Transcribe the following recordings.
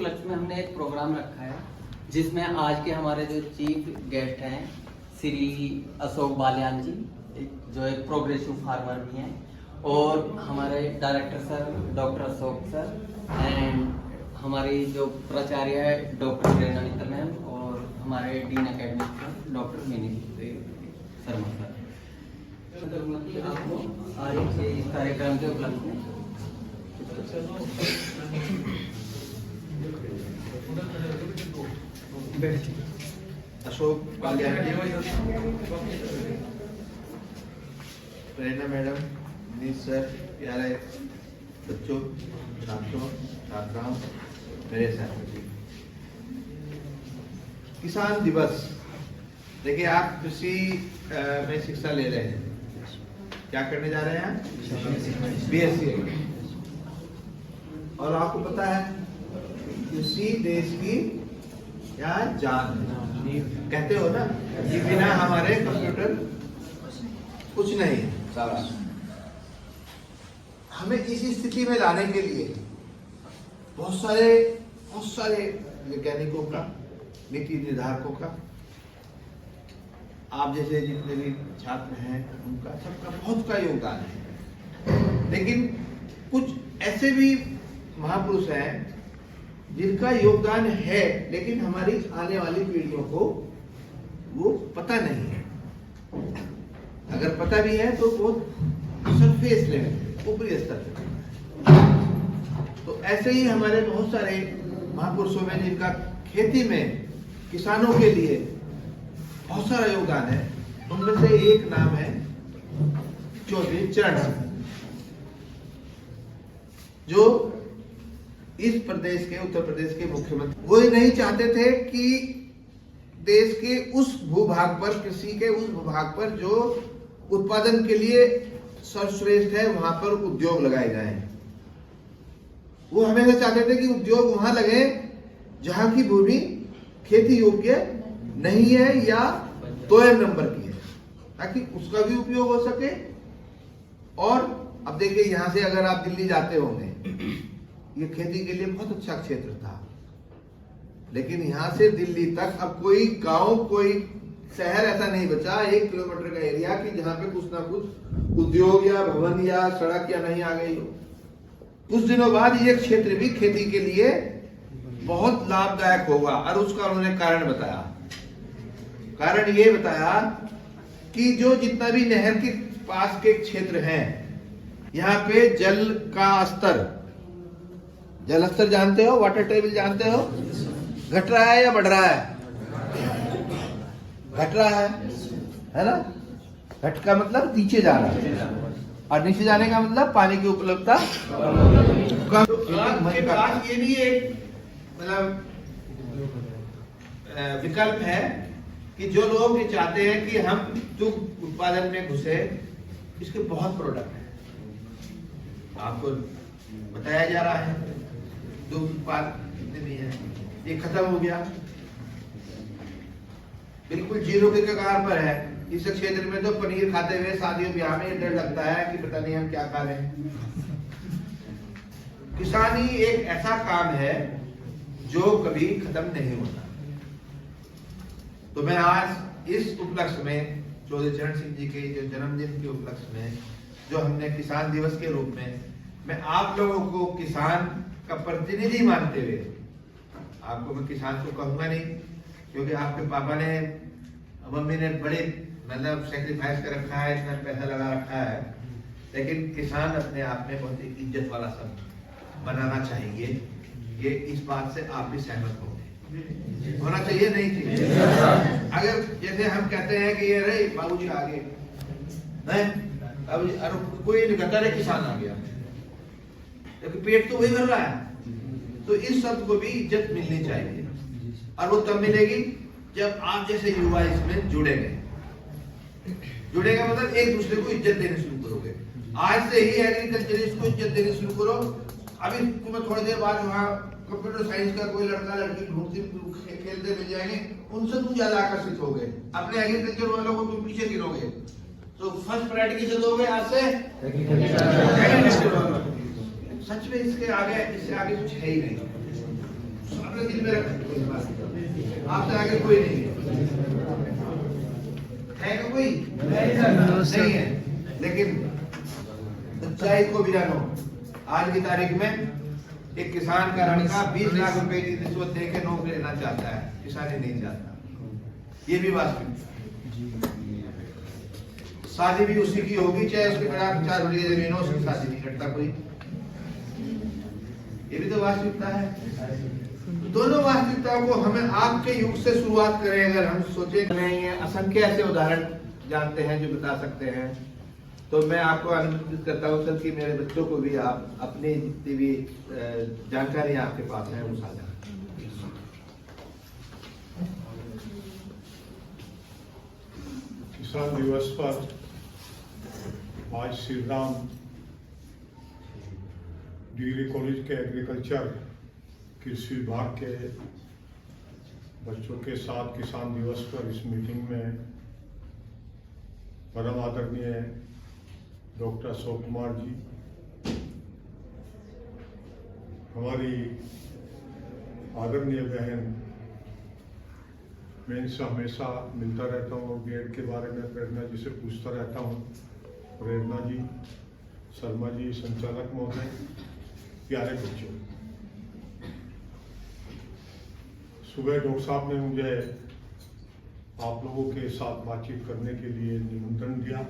उपलक्ष्य में हमने एक प्रोग्राम रखा है जिसमें आज के हमारे जो चीफ गेस्ट हैं श्री अशोक बालियान जी, जो एक प्रोग्रेसिव फार्मर भी हैं, और हमारे director sir doctor Ashok sir and हमारी जो प्राचार्य है डॉक्टर प्रेरणा मित्तल मैम और हमारे dean academic doctor mini Sharma sir. आपको आज के इस कार्यक्रम के उपलक्ष्य में अशोक बालियान जी, प्रेरणा मैडम, मनीष सर, प्यारे बच्चों, छात्रों, छात्राओं, मेरे सहपाठी, किसान दिवस। देखिए, आप कृषि में शिक्षा ले रहे हैं, क्या करने जा रहे हैं? बीएससी। और आपको पता है कृषि देश की क्या जान है, कहते हो ना कि बिना हमारे कंप्यूटर कुछ नहीं सारा। हमें इस स्थिति में लाने के लिए बहुत सारे वैज्ञानिकों का, नीति निर्धारकों का, आप जैसे जितने भी छात्र हैं उनका सबका बहुत का योगदान है। लेकिन कुछ ऐसे भी महापुरुष हैं जिनका योगदान है लेकिन हमारी आने वाली पीढ़ियों को वो पता नहीं है। अगर पता भी है तो बहुत सरफेस लेवल, ऊपरी स्तर पे। तो ऐसे ही हमारे बहुत सारे महापुरुषों में जिनका खेती में किसानों के लिए बहुत सारा योगदान है, उनमें से एक नाम है चौधरी चरण सिंह, जो इस प्रदेश के, उत्तर प्रदेश के मुख्यमंत्री। वो नहीं चाहते थे कि देश के उस भूभाग पर, कृषि के उस भूभाग पर जो उत्पादन के लिए सर्वश्रेष्ठ है, वहां पर उद्योग लगाए जाएं। वो हमेशा चाहते थे कि उद्योग वहां लगे जहां की भूमि खेती योग्य नहीं है या 2 नंबर की है, ताकि उसका भी उपयोग हो सके। और अब देखिए, यहां से अगर आप दिल्ली जाते होंगे, ये खेती के लिए बहुत अच्छा क्षेत्र था, लेकिन यहां से दिल्ली तक अब कोई गांव, कोई शहर ऐसा नहीं बचा 1 किलोमीटर का एरिया कि जहां पे कुछ ना कुछ उद्योग या भवन या सड़क या नहीं आ गई हो। कुछ दिनों बाद ये क्षेत्र भी खेती के लिए बहुत लाभदायक होगा, और उसका उन्होंने कारण बताया। कारण ये बताया कि जो जितना भी नहर के पास के क्षेत्र हैं, यहाँ पे जल का स्तर, जल स्तर जानते हो, वाटर टेबल जानते हो, घट रहा है या बढ़ रहा है? घट रहा है ना? घट का मतलब नीचे जा रहा है, और नीचे जाने का मतलब पानी की उपलब्धता कम। तो आपके पास ये भी एक मतलब विकल्प है कि जो लोग ये चाहते हैं कि हम दुग्ध उत्पादन में घुसे, इसके बहुत प्रोडक्ट हैं, आपको बताया जा रहा है। दुग्ध उत्पाद जितने भी है, ये खत्म हो गया, बिल्कुल जीरो के कगार पर है। इस क्षेत्र में तो पनीर खाते हुए शादियों ब्याह में डर लगता है कि पता नहीं हम क्या खा रहे हैं। किसानी एक ऐसा काम है जो कभी खत्म नहीं होता। तो मैं आज इस उपलक्ष्य में, चौधरी चरण सिंह जी के जो जन्मदिन के उपलक्ष्य में, जो हमने किसान दिवस के रूप में, मैं आप लोगों को किसान का प्रतिनिधि मानते हुए, आपको मैं किसान को कहूंगा नहीं, क्योंकि आपके पापा ने, मम्मी ने बड़े मतलब सेक्रीफाइस कर रखा है, इतना पैसा लगा रखा है, लेकिन किसान अपने आप में बहुत ही इज्जत वाला शब्द बनाना चाहिए। ये इस बात से आप भी सहमत होंगे, होना चाहिए नहीं चाहिए? अगर जैसे हम कहते हैं कि ये रहे बाबूजी आगे, अब कोई नहीं कहता रहे किसान आ गया, क्योंकि पेट तो वही भर रहा है। तो इस शब्द को भी इज्जत मिलनी चाहिए, और वो तब मिलेगी जब आप जैसे युवा इसमें जुड़ेंगे। जुड़ेगा मतलब एक दूसरे को इज्जत देने शुरू करोगे। आज से ही एग्रीकल्चरिस्ट को इज्जत देने शुरू करो। अभी तुम्हें थोड़ी देर बाद वहाँ कंप्यूटर साइंस का कोई लड़का लड़की ढूंढते खेलते मिल जाएंगे, उनसे तुम ज्यादा आकर्षित होगे। अपने एग्रीकल्चर वालों को तुम पीछे गिरोगे, तो फर्स्ट प्रायोरिटी किसे दोगे? आज से एग्रीकल्चर वालों। सच में इसके आगे, इससे आगे कुछ है ही नहीं। अपने दिल में रखें, आपसे आगे कोई नहीं है क्या कोई? नहीं है। लेकिन सच्चाई को भी जानो, आज की तारीख में एक किसान का लड़का 20 लाख रुपए की रिश्वत दे के नौकरी लेना चाहता है, किसानी नहीं चाहता। ये भी वास्तविक। शादी भी उसी की होगी, चाहे उसके खिलाफ 4 बीघे जमीन हो, उसकी शादी नहीं करता कोई। ये भी तो वास्तविकता है। दोनों वास्तविकताओं को हमें आपके युग से शुरुआत करें, अगर हम सोचे नहीं है, असंख्य ऐसे उदाहरण जानते हैं जो बता सकते हैं। तो मैं आपको अनुमोदित करता हूं सर कि मेरे बच्चों को भी आप अपनी जितनी भी जानकारी आपके पास है वो साझा करें। किसान दिवस पर आज श्री राम डिग्री कॉलेज के एग्रीकल्चर कृषि विभाग के बच्चों के साथ किसान दिवस पर इस मीटिंग में परम आदरणीय डॉक्टर अशोक कुमार जी, हमारी आदरणीय बहन, मैं इनसे हमेशा मिलता रहता हूँ और बीएड के बारे में प्रेरणा जी से पूछता रहता हूँ। प्रेरणा जी, शर्मा जी, संचालक महोदय, प्यारे बच्चों, सुबह डॉक्टर साहब ने मुझे आप लोगों के साथ बातचीत करने के लिए निमंत्रण दिया।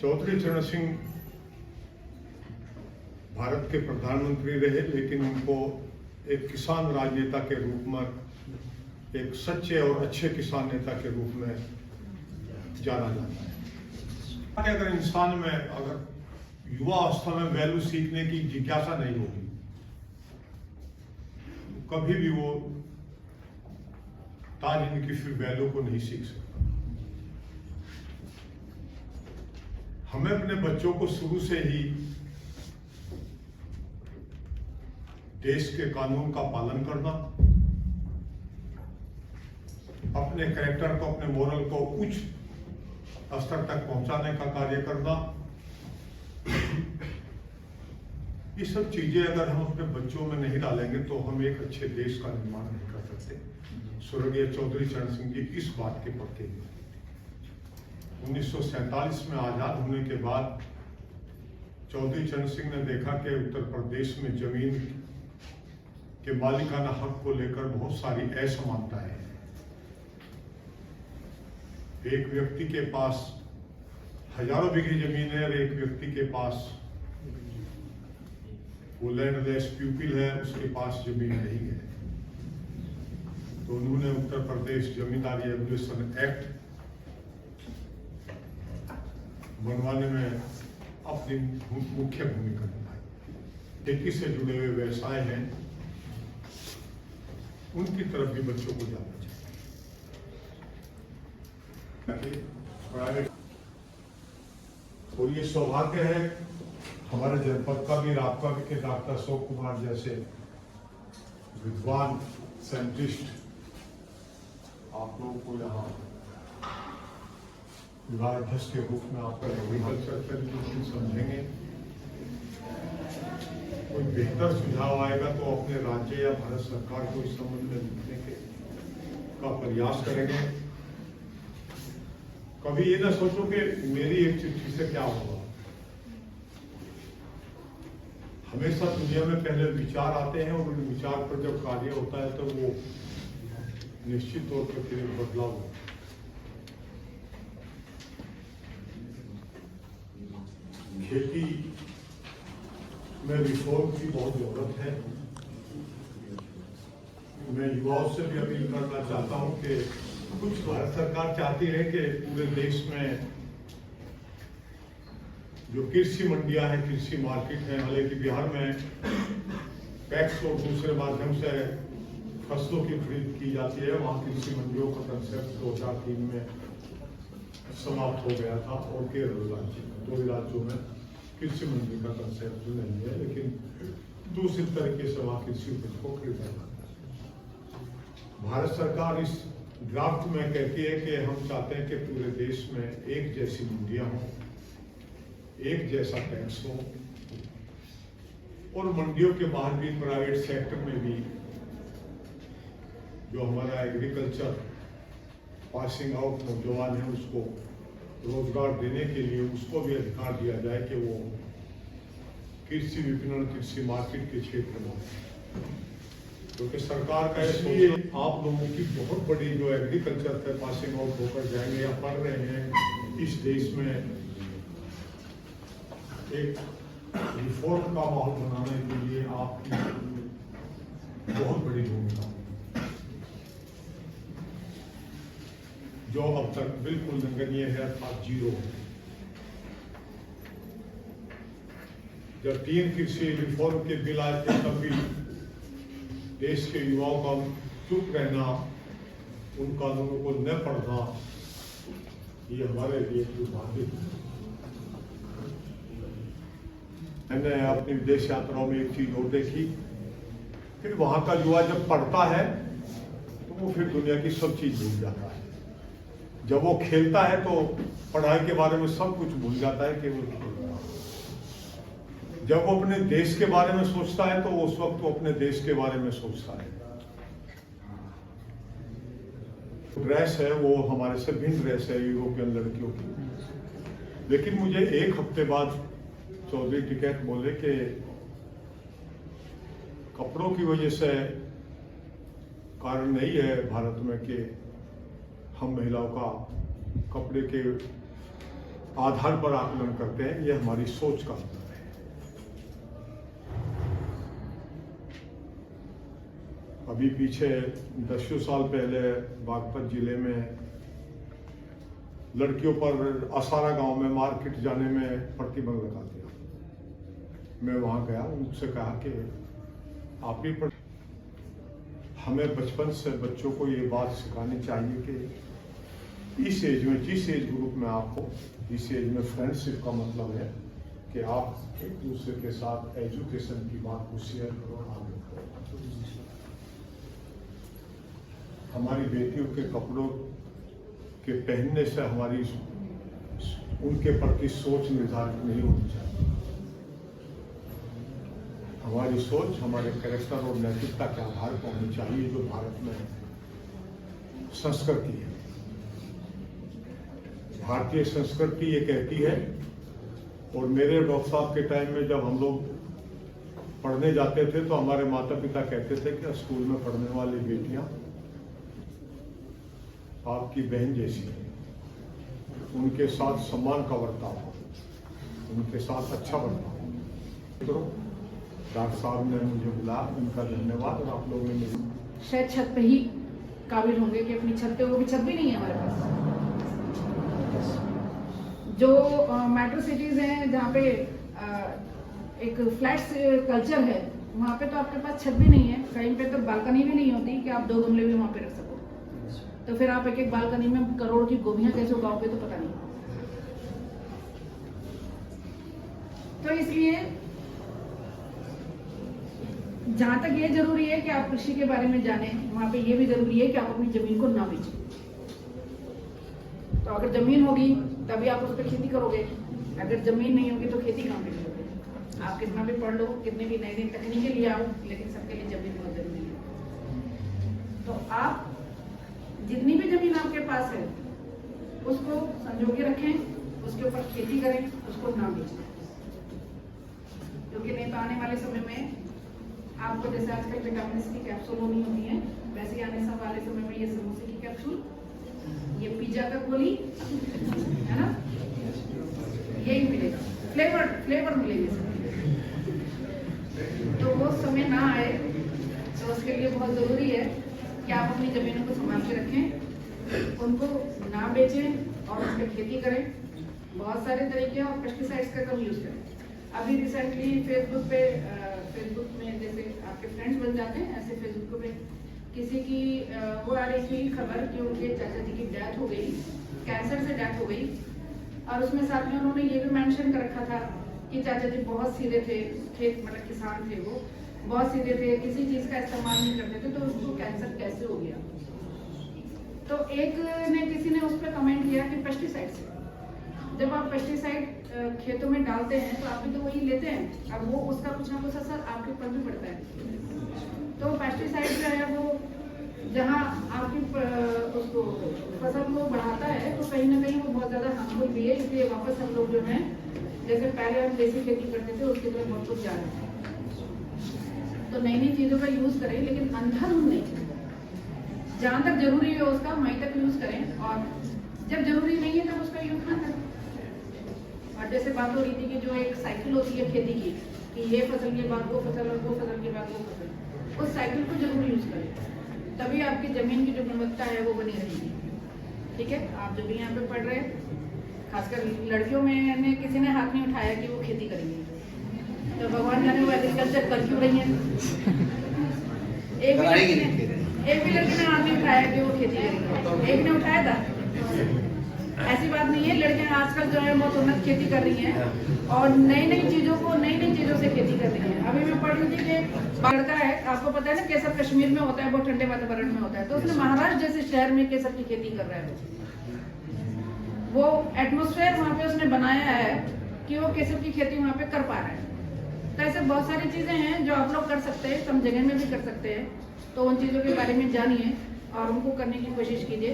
चौधरी चरण सिंह भारत के प्रधानमंत्री रहे, लेकिन उनको एक किसान राजनेता के रूप में, एक सच्चे और अच्छे किसान नेता के रूप में जाना जाता है। अगर इंसान में, अगर युवा अवस्था में वैल्यू सीखने की जिज्ञासा नहीं होगी, कभी भी वो तालीम की फिर वैल्यू को नहीं सीख सकता। हमें अपने बच्चों को शुरू से ही देश के कानून का पालन करना, अपने कैरेक्टर को, अपने मोरल को उच्च स्तर तक पहुंचाने का कार्य करना, ये सब चीजें अगर हम अपने बच्चों में नहीं डालेंगे तो हम एक अच्छे देश का निर्माण नहीं कर सकते। स्वर्गीय चौधरी चरण सिंह जी इस बात के पक्के हैं। 1947 में आजाद होने के बाद चौधरी चरण सिंह ने देखा कि उत्तर प्रदेश में जमीन के मालिकाना हक को लेकर बहुत सारी असमानताएं हैं। एक व्यक्ति के पास हजारों बीघे जमीन है और एक व्यक्ति के पास वो लैंडलेस प्यूपिल है, उसके पास जमीन नहीं है। तो उन्होंने उत्तर प्रदेश जमींदारी रेगुलेशन एक्ट बनवाने में अपनी मुख्य भूमिका निभाई। खेती से जुड़े हुए व्यवसाय हैं, उनकी तरफ भी बच्चों को जाना चाहिए। और ये सौभाग्य है हमारे जनपद का भी, आपका भी, कि डॉक्टर अशोक कुमार जैसे विद्वान साइंटिस्ट आप लोगों को यहाँ विभागाध्यक्ष के रूप में आपका एग्रीकल्चर का एजुकेशन समझेंगे। कोई बेहतर सुझाव आएगा तो अपने राज्य या भारत सरकार को इस संबंध में लिखने का प्रयास करेंगे। कभी ये ना सोचो कि मेरी एक चिट्ठी से क्या होगा। हमेशा दुनिया में पहले विचार आते हैं और उन विचार पर जब कार्य होता है तो वो निश्चित तौर पर फिर बदलाव होता है। खेती में रिफॉर्म की बहुत जरूरत है। मैं युवाओं से भी अपील करना चाहता हूं कि कुछ भारत सरकार चाहती है कि पूरे देश में जो कृषि मंडियां हैं, कृषि मार्केट है, हालांकि बिहार में पैक्स और दूसरे माध्यम से फसलों की खरीद की जाती है, वहाँ कृषि मंडियों का कंसेप्ट 2003 में समाप्त हो गया था। और केरल राज्य, 2 राज्यों में कृषि मंडी का कंसेप्ट नहीं है, लेकिन दूसरी तरीके से वहाँ कृषि उपज को खरीदा जाता है। भारत सरकार इस ड्राफ्ट में कहती है कि हम चाहते हैं कि पूरे देश में एक जैसी मंडियां हों, एक जैसा टैक्स हो, और मंडियों के बाहर भी प्राइवेट सेक्टर में भी जो हमारा एग्रीकल्चर पासिंग आउट नौजवान है उसको रोजगार देने के लिए उसको भी अधिकार दिया जाए कि वो कृषि विपणन कृषि मार्केट के क्षेत्र में, क्योंकि सरकार का इसलिए आप लोगों की बहुत बड़ी जो एग्रीकल्चर से पासिंग आउट होकर जाएंगे या पढ़ रहे हैं इस देश में एक रिफॉर्म का माहौल बनाने के लिए आपकी बहुत बड़ी भूमिका, जो अब तक बिल्कुल नगण्य है अर्थात जीरो है। जब 3 कृषि रिफॉर्म के बिल आए थे तब भी देश के युवाओं का चुप रहना, उन कानूनों को न पढ़ना, ये हमारे लिए दुर्भाग्य है। मैंने अपनी विदेश यात्राओं में एक चीज और देखी, फिर वहां का युवा जब पढ़ता है तो वो फिर दुनिया की सब चीज भूल जाता है। जब वो खेलता है तो पढ़ाई के बारे में सब कुछ भूल जाता है, केवल खेलता है। जब वो अपने देश के बारे में सोचता है तो उस वक्त वो अपने देश के बारे में सोचता है। ड्रेस है वो हमारे से भिन्न ड्रेस है यूरोपियन लड़कियों की, लेकिन मुझे एक हफ्ते बाद चौधरी टिकैत बोले कि कपड़ों की वजह से कारण नहीं है भारत में कि हम महिलाओं का कपड़े के आधार पर आकलन करते हैं, यह हमारी सोच का अंतर है। अभी पीछे 10 साल पहले बागपत जिले में लड़कियों पर आसारा गांव में मार्केट जाने में प्रतिबंध लगा दिया। मैं वहां गया, उनसे कहा कि आप ही पर हमें बचपन से बच्चों को ये बात सिखानी चाहिए कि इस एज में, जिस एज ग्रुप में आप हो, इस एज में फ्रेंडशिप का मतलब है कि आप एक दूसरे के साथ एजुकेशन की बात को शेयर करो, आगे करो। हमारी बेटियों के कपड़ों के पहनने से हमारी उनके प्रति सोच निर्धारित नहीं होनी चाहिए। हमारी सोच हमारे कैरेक्टर और नैतिकता के आधार पर होनी चाहिए, जो भारत में संस्कृति है। भारतीय संस्कृति ये कहती है, और मेरे डॉक्टर साहब के टाइम में जब हम लोग पढ़ने जाते थे तो हमारे माता पिता कहते थे कि स्कूल में पढ़ने वाली बेटियां आपकी बहन जैसी है, उनके साथ सम्मान का बर्ताव हो, उनके साथ अच्छा बर्ताव करो। डॉक्टर साहब ने मुझे बुलाया, उनका धन्यवाद। और आप लोगों ने मेरी शायद छत पे ही काबिल होंगे कि अपनी छत पे, वो भी छत भी नहीं है हमारे पास। जो मेट्रो सिटीज हैं जहाँ पे एक फ्लैट्स कल्चर है, वहाँ पे तो आपके पास छत भी नहीं है, कहीं पे तो बालकनी भी नहीं होती कि आप 2 गमले भी वहाँ पे रख सको। तो फिर आप एक बालकनी में करोड़ की गोभियां कैसे उगाओगे तो पता नहीं। तो इसलिए जहां तक ये जरूरी है कि आप कृषि के बारे में जाने, वहां पे ये भी जरूरी है कि आप अपनी जमीन को ना बेचें। तो अगर जमीन होगी तभी आप उस पर खेती करोगे, अगर जमीन नहीं होगी तो खेती कहाँ पे करोगे। आप कितना भी पढ़ लो, कितनी भी नई नई तकनीकें ले आओ, लेकिन सबके लिए जमीन बहुत जरूरी है। तो आप जितनी भी जमीन आपके पास है उसको संजो के रखें, उसके ऊपर खेती करें, उसको ना बेचें। क्योंकि नहीं तो आने वाले समय में आपको जैसे आजकल विटामिन की कैप्सूल होनी होती है, वैसे ही आने वाले समय में ये समोसे की कैप्सूल, ये पिज्जा का गोली, है ना, यही मिलेगा, फ्लेवर मिलेगा। तो वो समय ना आए, तो उसके लिए बहुत जरूरी है कि आप अपनी जमीनों को संभाल के रखें, उनको ना बेचें और उस पर खेती करें। बहुत सारे तरीके और पेस्टिसाइड्स का कम यूज करें। अभी रिसेंटली फेसबुक में जैसे आपके फ्रेंड्स बन जाते हैं, ऐसे फेसबुक पे किसी की वो आ रही थी खबर कि उनके चाचा जी की डेथ हो गई, कैंसर से डेथ हो गई, और उसमें साथ में उन्होंने ये भी मेंशन कर रखा था कि चाचा जी बहुत सीधे थे, खेत मतलब किसान थे, वो बहुत सीधे थे, किसी चीज का इस्तेमाल नहीं करते थे, तो उसको कैंसर कैसे हो गया। तो एक ने किसी ने उस पर कमेंट किया कि पेस्टिसाइड से, जब आप पेस्टिसाइड खेतों में डालते हैं तो आप भी तो वही लेते हैं, अब वो उसका कुछ ना कुछ असर आपके ऊपर भी पड़ता है। तो पेस्टिसाइड जो है वो जहाँ आपकी उसको फसल को बढ़ाता है तो कहीं ना कहीं वो बहुत ज़्यादा हार्मफुल भी है। इसलिए वापस हम लोग जो है जैसे पहले हम देसी खेती करते थे उसकी तरफ बहुत कुछ जा रहे हैं। तो नई नई चीज़ों का यूज़ करें, लेकिन अंधाधुंध नहीं, जहाँ तक जरूरी है उसका वहीं तक यूज़ करें, और जब जरूरी नहीं है तब उसका यूज़ ना करें। और जैसे बात हो रही थी कि जो एक साइकिल होती है खेती की, कि ये फसल के बाद वो फसल और वो फसल के बाद वो फसल, उस साइकिल को जरूर यूज़ करें, तभी आपकी जमीन की जो गुणवत्ता है वो बनी रहेगी। ठीक है, आप जो भी यहाँ पे पढ़ रहे हैं, खासकर लड़कियों में ने किसी ने हाथ नहीं उठाया कि वो खेती करेंगी, तो भगवान जाने वो एग्रीकल्चर कर क्यों रही है। एक भी लड़की ने हाथ नहीं उठाया कि वो खेती करेंगी, एक ने उठाया था। ऐसी बात नहीं है, लड़कियां आजकल जो है बहुत उन्नत खेती कर रही हैं और नई नई चीजों से खेती कर रही हैं। अभी मैं पढ़ रही थी कि लड़का है, आपको पता है ना केसर कश्मीर में होता है, बहुत ठंडे वातावरण में होता है, तो उसने महाराष्ट्र जैसे शहर में केसर की खेती कर रहा है। वो एटमोस्फेयर वहाँ पे उसने बनाया है कि वो केसर की खेती वहाँ पे कर पा रहा है। तो ऐसे बहुत सारी चीजें हैं जो आप लोग कर सकते हैं, कम जगह में भी कर सकते हैं। तो उन चीजों के बारे में जानिए और उनको करने की कोशिश कीजिए।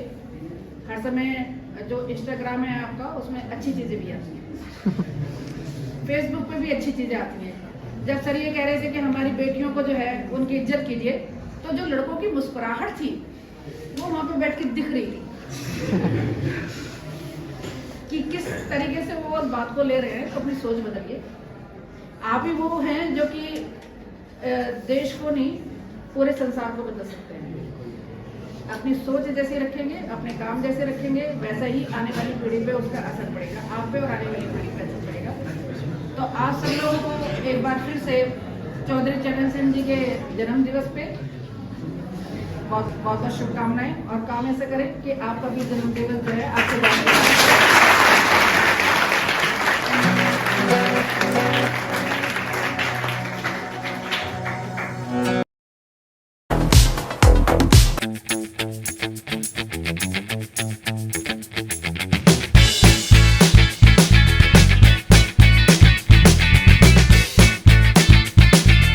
हर समय जो इंस्टाग्राम है आपका, उसमें अच्छी चीजें भी आती हैं, फेसबुक पे भी अच्छी चीजें आती हैं। जब सर ये कह रहे थे कि हमारी बेटियों को जो है उनकी इज्जत कीजिए, तो जो लड़कों की मुस्कुराहट थी वो वहां पे बैठ के दिख रही थी कि किस तरीके से वो बात को ले रहे हैं। तो अपनी सोच बदलिए। आप ही वो हैं जो कि देश को नहीं पूरे संसार को बदल सकते हैं। अपनी सोच जैसे रखेंगे, अपने काम जैसे रखेंगे, वैसा ही आने वाली पीढ़ी पे उसका असर पड़ेगा, आप पे और आने वाली पीढ़ी पे असर पड़ेगा। तो आप सब लोगों को एक बार फिर से चौधरी चरण सिंह जी के जन्म दिवस पे बहुत बहुत शुभकामनाएं, और काम ऐसा करें कि आपका भी जन्म दिवस जो है आपसे